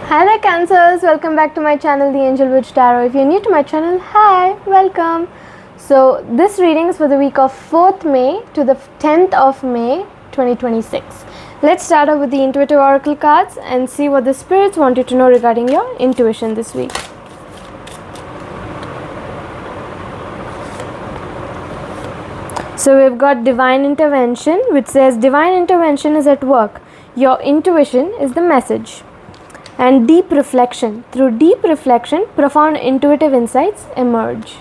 Hi there Cancers, welcome back to my channel The Angel Witch Tarot. If you're new to my channel, hi, welcome. So this reading is for the week of 4th May to the 10th of May 2026. Let's start off with the intuitive oracle cards and see what the spirits want you to know regarding your intuition this week. So we've got divine intervention, which says divine intervention is at work. Your intuition is the message. And deep reflection. Through deep reflection, profound intuitive insights emerge.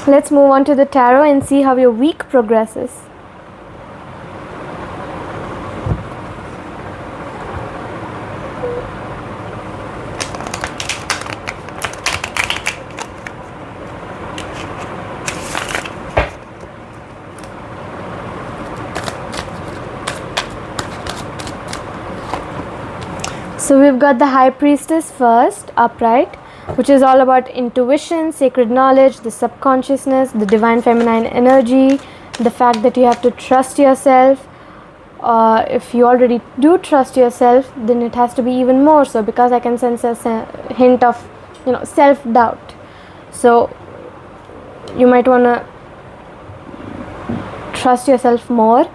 Let's move on to the tarot and see how your week progresses. So we've got the High Priestess first, upright, which is all about intuition, sacred knowledge, the subconsciousness, the divine feminine energy, the fact that you have to trust yourself. If you already do trust yourself, then it has to be even more so, because I can sense a hint of, self-doubt. So you might want to trust yourself more.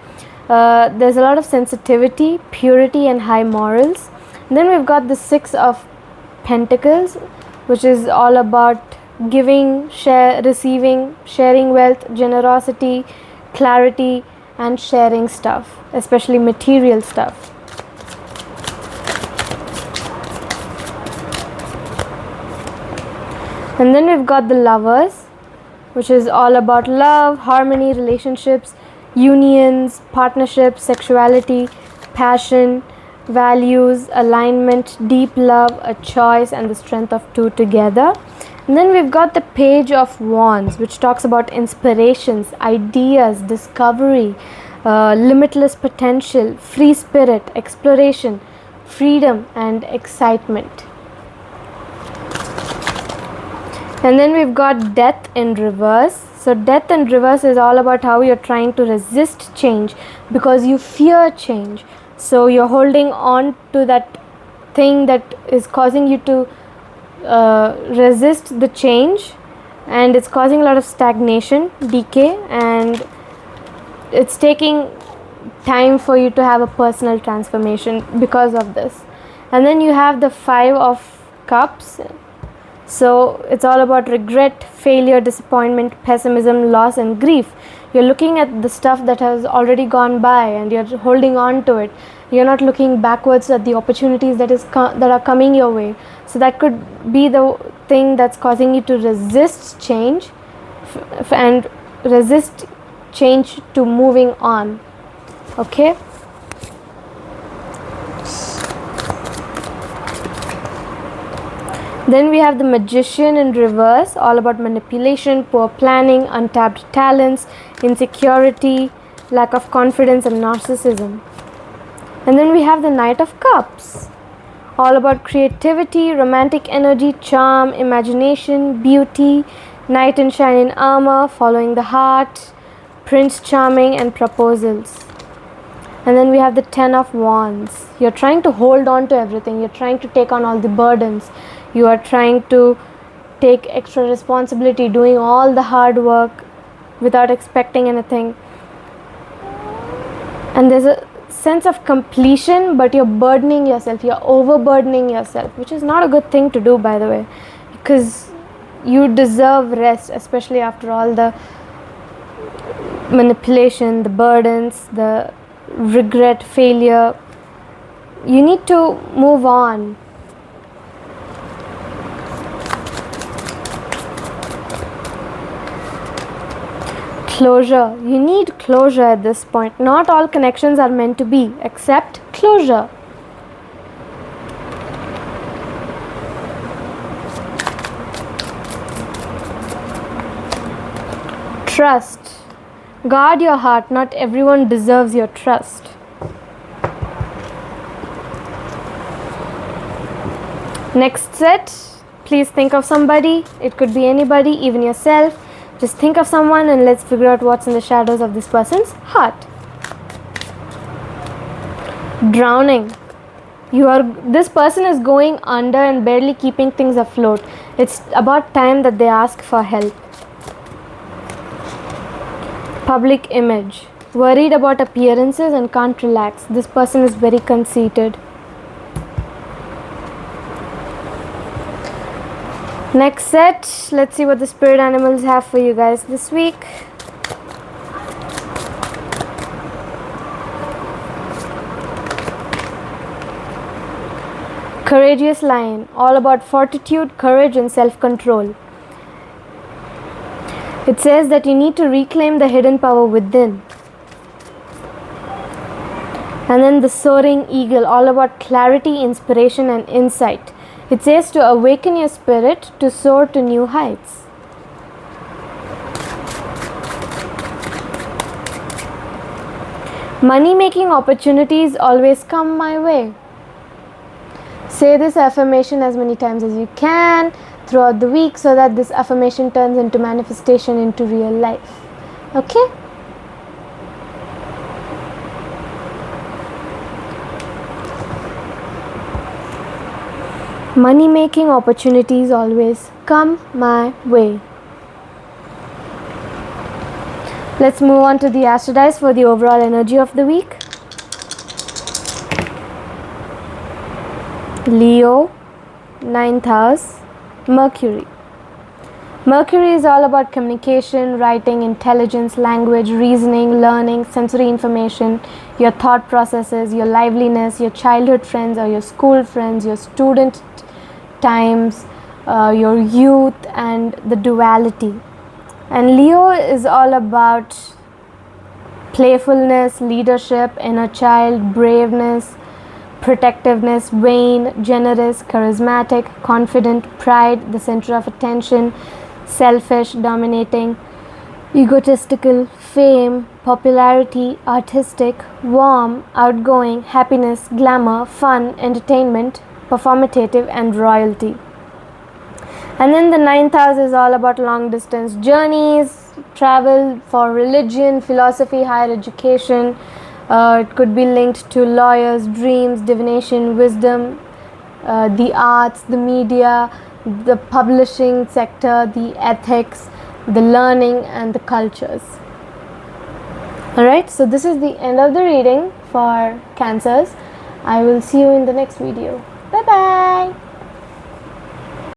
There's a lot of sensitivity, purity, and high morals. Then we've got the Six of Pentacles, which is all about giving, receiving, sharing wealth, generosity, clarity, and sharing stuff, especially material stuff. And then we've got the Lovers, which is all about love, harmony, relationships, unions, partnerships, sexuality, passion, values, alignment, deep love, a choice, and the strength of two together. And then we've got the Page of Wands, which talks about inspirations, ideas, discovery, limitless potential, free spirit, exploration, freedom, and excitement. And then we've got Death in reverse. So Death in reverse is all about how you're trying to resist change because you fear change. So you're holding on to that thing that is causing you to resist the change, and it's causing a lot of stagnation, decay, and it's taking time for you to have a personal transformation because of this. And then you have the Five of Cups. So it's all about regret, failure, disappointment, pessimism, loss, and grief. You're looking at the stuff that has already gone by and you're holding on to it. You're not looking backwards at the opportunities that are coming your way. So that could be the thing that's causing you to resist change and resist change to moving on. Okay? Then we have the Magician in reverse, all about manipulation, poor planning, untapped talents, insecurity, lack of confidence, and narcissism. And then we have the Knight of Cups, all about creativity, romantic energy, charm, imagination, beauty, knight in shining armor, following the heart, Prince Charming, and proposals. And then we have the Ten of Wands. You're trying to hold on to everything. You're trying to take on all the burdens. You are trying to take extra responsibility, doing all the hard work without expecting anything. And there's a sense of completion, but you're burdening yourself. You're overburdening yourself, which is not a good thing to do, by the way, because you deserve rest, especially after all the manipulation, the burdens, the regret, failure. You need to move on. Closure. You need closure at this point. Not all connections are meant to be, except closure. Trust. Guard your heart. Not everyone deserves your trust. Next set. Please think of somebody. It could be anybody, even yourself. Just think of someone and let's figure out what's in the shadows of this person's heart. Drowning. This person is going under and barely keeping things afloat. It's about time that they ask for help. Public image. Worried about appearances and can't relax. This person is very conceited. Next set, let's see what the spirit animals have for you guys this week. Courageous lion, all about fortitude, courage and self-control. It says that you need to reclaim the hidden power within. And then the soaring eagle, all about clarity, inspiration and insight. It says to awaken your spirit to soar to new heights. Money-making opportunities always come my way. Say this affirmation as many times as you can throughout the week so that this affirmation turns into manifestation into real life. Okay? Money-making opportunities always come my way. Let's move on to the astro dice for the overall energy of the week. Leo, 9th house, Mercury. Mercury is all about communication, writing, intelligence, language, reasoning, learning, sensory information, your thought processes, your liveliness, your childhood friends or your school friends, your student times, your youth and the duality. And Leo is all about playfulness, leadership, inner child, braveness, protectiveness, vain, generous, charismatic, confident, pride, the center of attention, selfish, dominating, egotistical, fame, popularity, artistic, warm, outgoing, happiness, glamour, fun, entertainment, performative and royalty. And then the 9th house is all about long distance journeys, travel for religion, philosophy, higher education. It could be linked to lawyers, dreams, divination, wisdom, the arts, the media, the publishing sector, the ethics, the learning and the cultures. Alright, so this is the end of the reading for Cancers. I will see you in the next video. Bye bye.